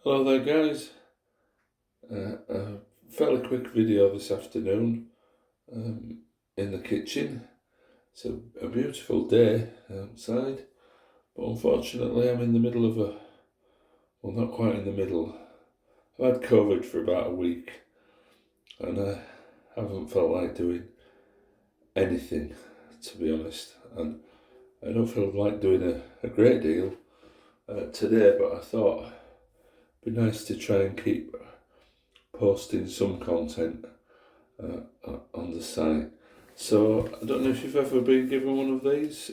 Hello there guys, a fairly quick video this afternoon in the kitchen. It's a beautiful day outside, but unfortunately I'm in the middle of well, not quite in the middle. I've had COVID for about a week and I haven't felt like doing anything, to be honest, and I don't feel like doing a great deal today, but I thought it'd be nice to try and keep posting some content on the site. So I don't know if you've ever been given one of these.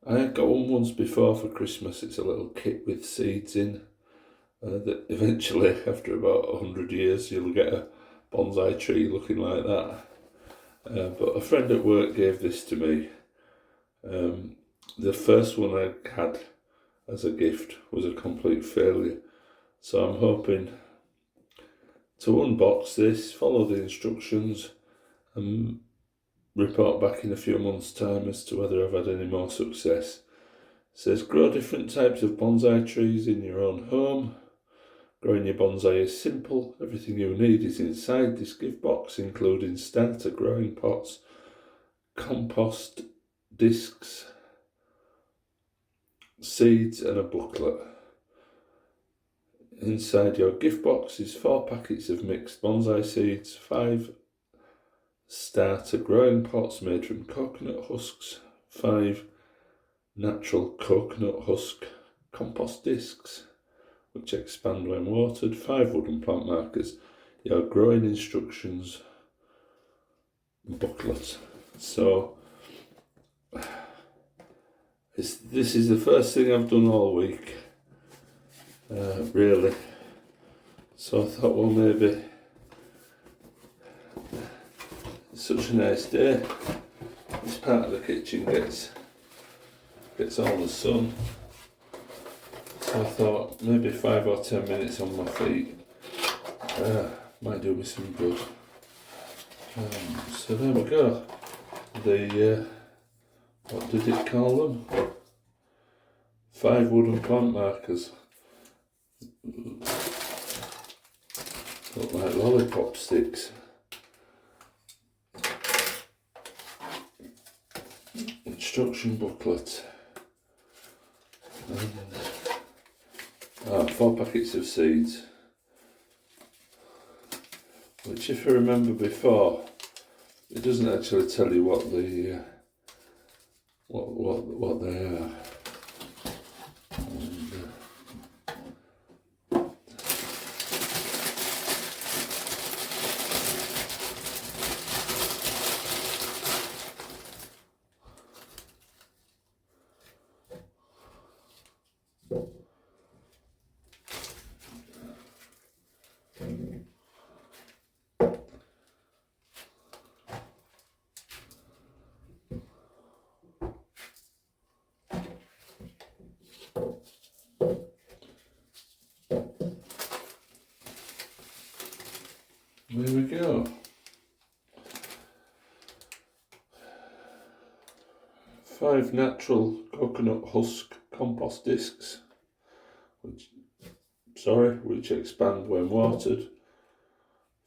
I got one once before for Christmas. It's a little kit with seeds in that eventually, after about 100 years, you'll get a bonsai tree looking like that. But a friend at work gave this to me. The first one I had as a gift was a complete failure. So I'm hoping to unbox this, follow the instructions, and report back in a few months' time as to whether I've had any more success. It says, grow different types of bonsai trees in your own home. Growing your bonsai is simple. Everything you need is inside this gift box, including starter growing pots, compost discs, seeds, and a booklet. Inside your gift box is 4 packets of mixed bonsai seeds, 5 starter growing pots made from coconut husks, 5 natural coconut husk compost discs, which expand when watered, 5 wooden plant markers, your growing instructions booklet. So this is the first thing I've done all week. Really. So I thought, well, maybe it's such a nice day. This part of the kitchen gets all the sun. So I thought maybe 5 or 10 minutes on my feet might do me some good. So there we go. The what did it call them? 5 wooden plant markers. Look like lollipop sticks. Instruction booklet. And 4 packets of seeds. Which, if I remember before, it doesn't actually tell you what the what they are. There we go. 5 natural coconut husk compost discs, which expand when watered.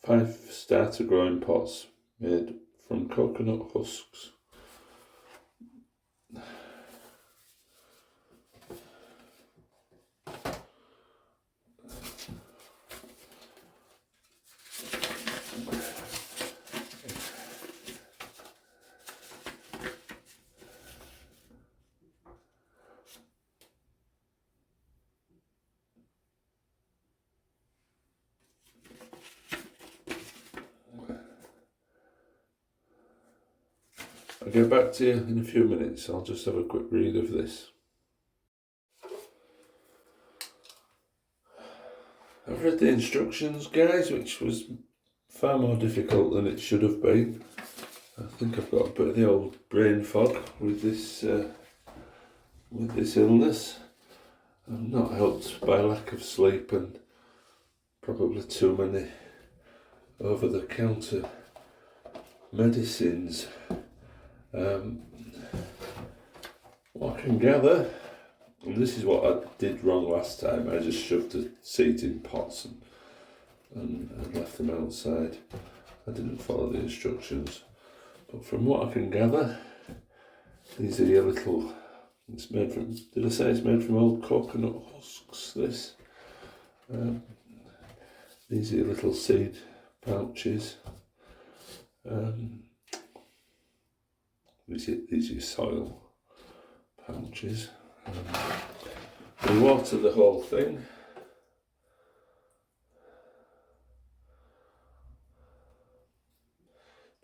5 starter growing pots made from coconut husks. I'll get back to you in a few minutes. I'll just have a quick read of this. I've read the instructions, guys, which was far more difficult than it should have been. I think I've got a bit of the old brain fog with this illness. I'm not helped by lack of sleep and probably too many over-the-counter medicines. What I can gather, And this is what I did wrong last time. I just shoved the seeds in pots and left them outside. I didn't follow the instructions. But from what I can gather, these are your little, it's made from, did I say it's made from old coconut husks, this? These are your little seed pouches. These are your soil pouches. We water the whole thing.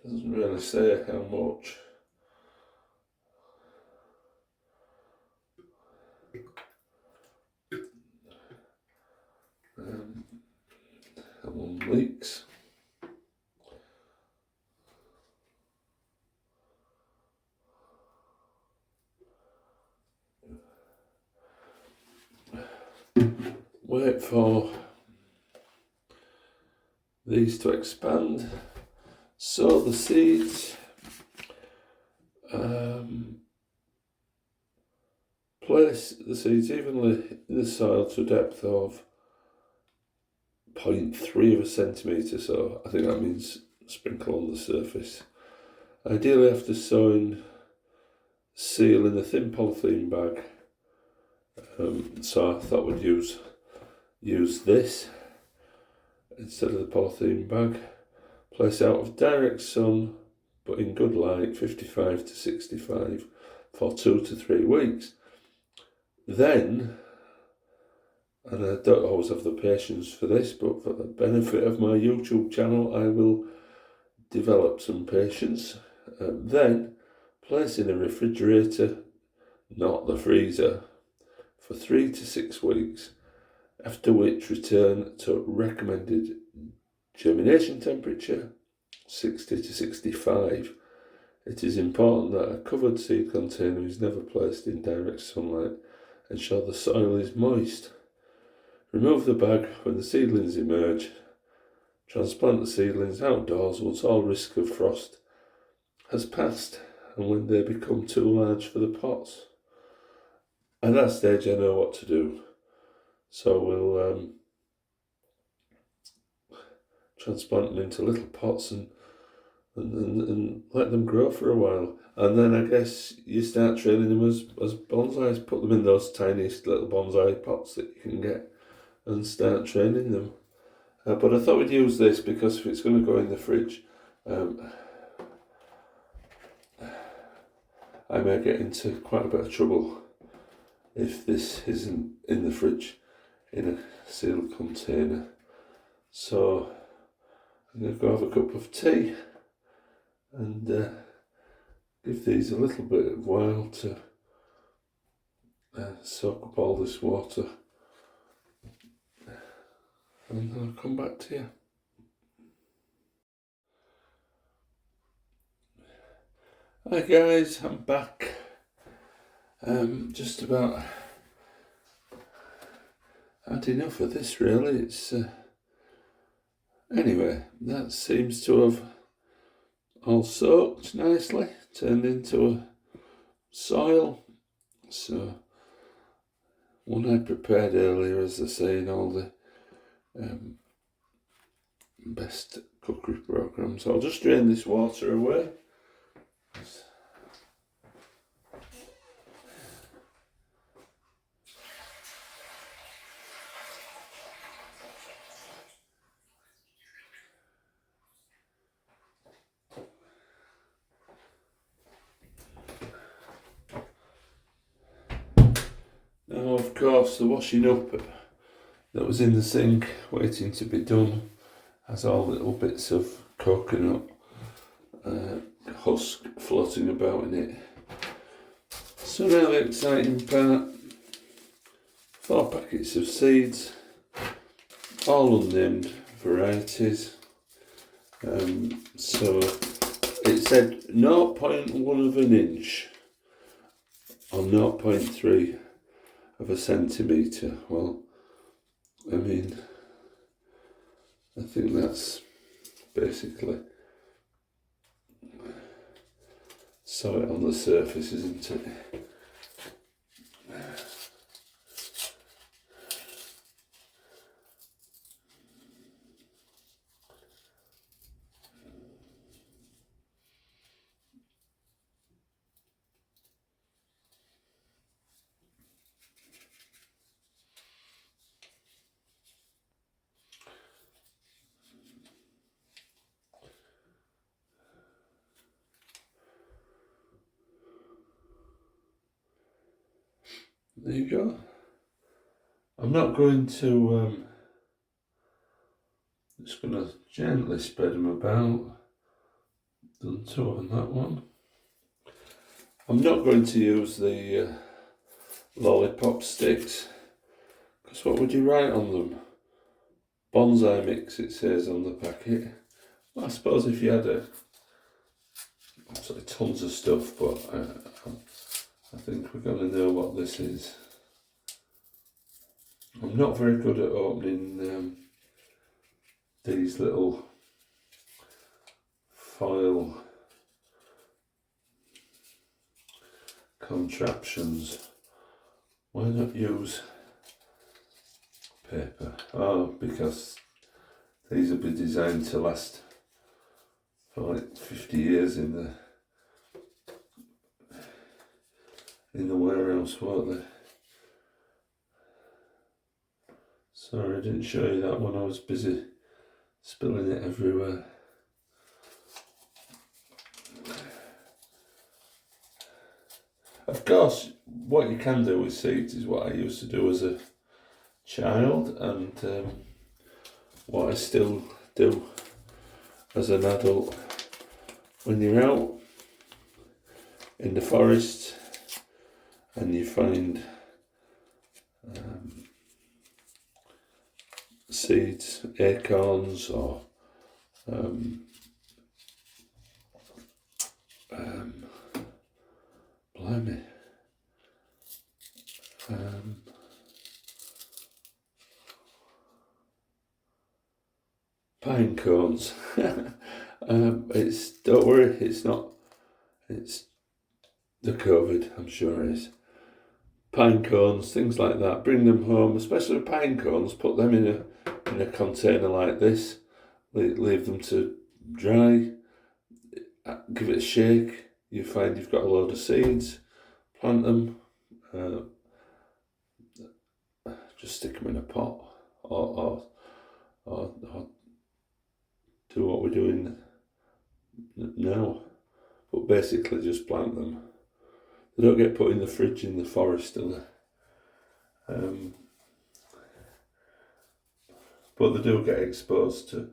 Doesn't really say how much. That one leaks. Wait for these to expand. Sow the seeds. Place the seeds evenly in the soil to a depth of 0.3 of a centimetre, so I think that means sprinkle on the surface. Ideally, after sowing, seal in a thin polythene bag. So I thought we'd use this instead of the polythene bag. Place out of direct sun, but in good light, 55 to 65, for 2 to 3 weeks. Then, and I don't always have the patience for this, but for the benefit of my YouTube channel, I will develop some patience. Then, place in a refrigerator, not the freezer, for 3 to 6 weeks, after which return to recommended germination temperature, 60 to 65. It is important that a covered seed container is never placed in direct sunlight. Ensure the soil is moist. Remove the bag when the seedlings emerge. Transplant the seedlings outdoors once all risk of frost has passed and when they become too large for the pots. At that stage I know what to do. So we'll transplant them into little pots and let them grow for a while. And then I guess you start training them as bonsais. Put them in those tiniest little bonsai pots that you can get and start training them. But I thought we'd use this because if it's going to go in the fridge, I may get into quite a bit of trouble if this isn't in the fridge in a sealed container. So I'm going to go have a cup of tea and give these a little bit of while to soak up all this water, and then I'll come back to you. Hi guys, I'm back. Just about had enough of this really. It's anyway, that seems to have all soaked nicely, turned into a soil. So one I prepared earlier, as they say in all the best cookery programs. I'll just drain this water away. Now, of course, the washing up that was in the sink waiting to be done has all little bits of coconut husk floating about in it. So now the exciting part, 4 packets of seeds, all unnamed varieties. So it said 0.1 of an inch or 0.3 of a centimetre. Well, I mean, I think that's basically soil on the surface, isn't it? There you go. I'm not going to, just going to gently spread them about. Done two on that one. I'm not going to use the lollipop sticks, because what would you write on them? Bonsai mix, it says on the packet. Well, I suppose if you had absolutely tons of stuff, but I think we're going to know what this is. I'm not very good at opening these little foil contraptions. Why not use paper? Oh, because these will be designed to last for like 50 years in the warehouse, won't they? Sorry, I didn't show you that one. I was busy spilling it everywhere. Of course, what you can do with seeds is what I used to do as a child, and what I still do as an adult. When you're out in the forest and you find seeds, acorns, or blimey, pine cones. Don't worry, it's not. It's the COVID, I'm sure it is. Pine cones, things like that. Bring them home, especially pine cones. Put them in a container like this. Leave them to dry. Give it a shake. You find you've got a load of seeds. Plant them. Just stick them in a pot, or do what we're doing now. But basically, just plant them. They don't get put in the fridge in the forest, do they? But they do get exposed to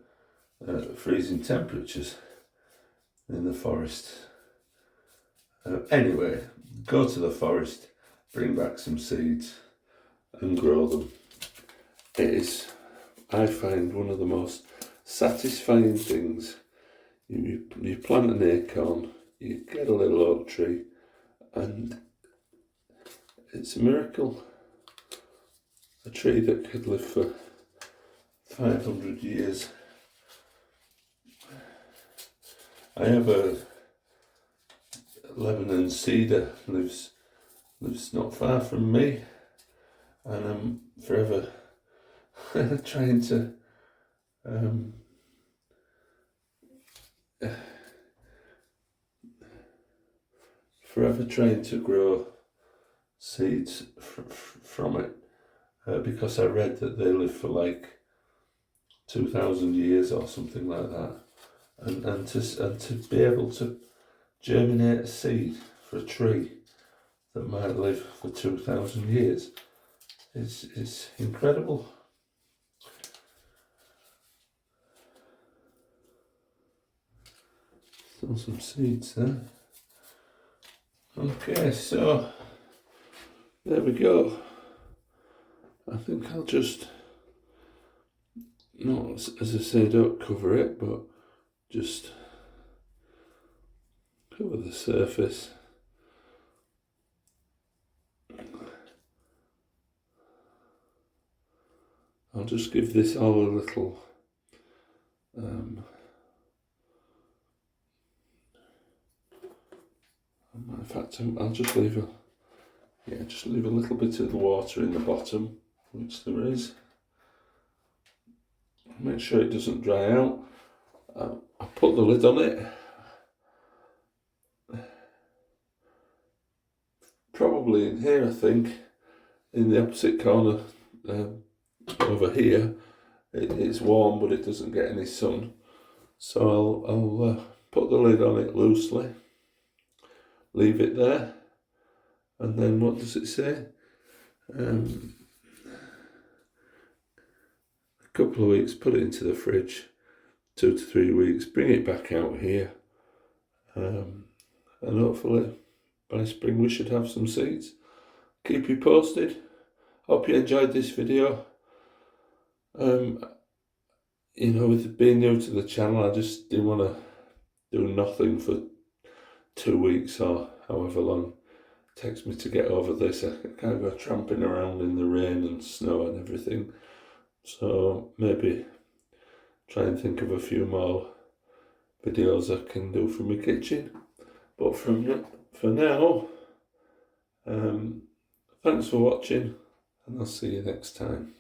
freezing temperatures in the forest. Anyway, go to the forest, bring back some seeds and grow them. It is, I find, one of the most satisfying things. You plant an acorn, you get a little oak tree, and it's a miracle. A tree that could live for 500 years. I have a Lebanon cedar, lives not far from me, and I'm forever trying to grow seeds from it, because I read that they live for like 2,000 years or something like that, and to be able to germinate a seed for a tree that might live for 2,000 years is incredible. Still some seeds there. Okay, so there we go. I think I'll just, not, as I say, don't cover it, but just cover the surface. I'll just give this all a little in fact, I'll just leave a little bit of the water in the bottom, which there is. Make sure it doesn't dry out. I'll put the lid on it. Probably in here, I think, in the opposite corner, over here. It's warm, but it doesn't get any sun. So I'll put the lid on it loosely. Leave it there, and then what does it say? a couple of weeks, put it into the fridge, 2 to 3 weeks, bring it back out here, and hopefully by spring we should have some seeds. Keep you posted. Hope you enjoyed this video. You know, with being new to the channel, I just didn't want to do nothing for 2 weeks or however long it takes me to get over this. I can't go tramping around in the rain and snow and everything. So maybe try and think of a few more videos I can do from my kitchen. But for now, thanks for watching, and I'll see you next time.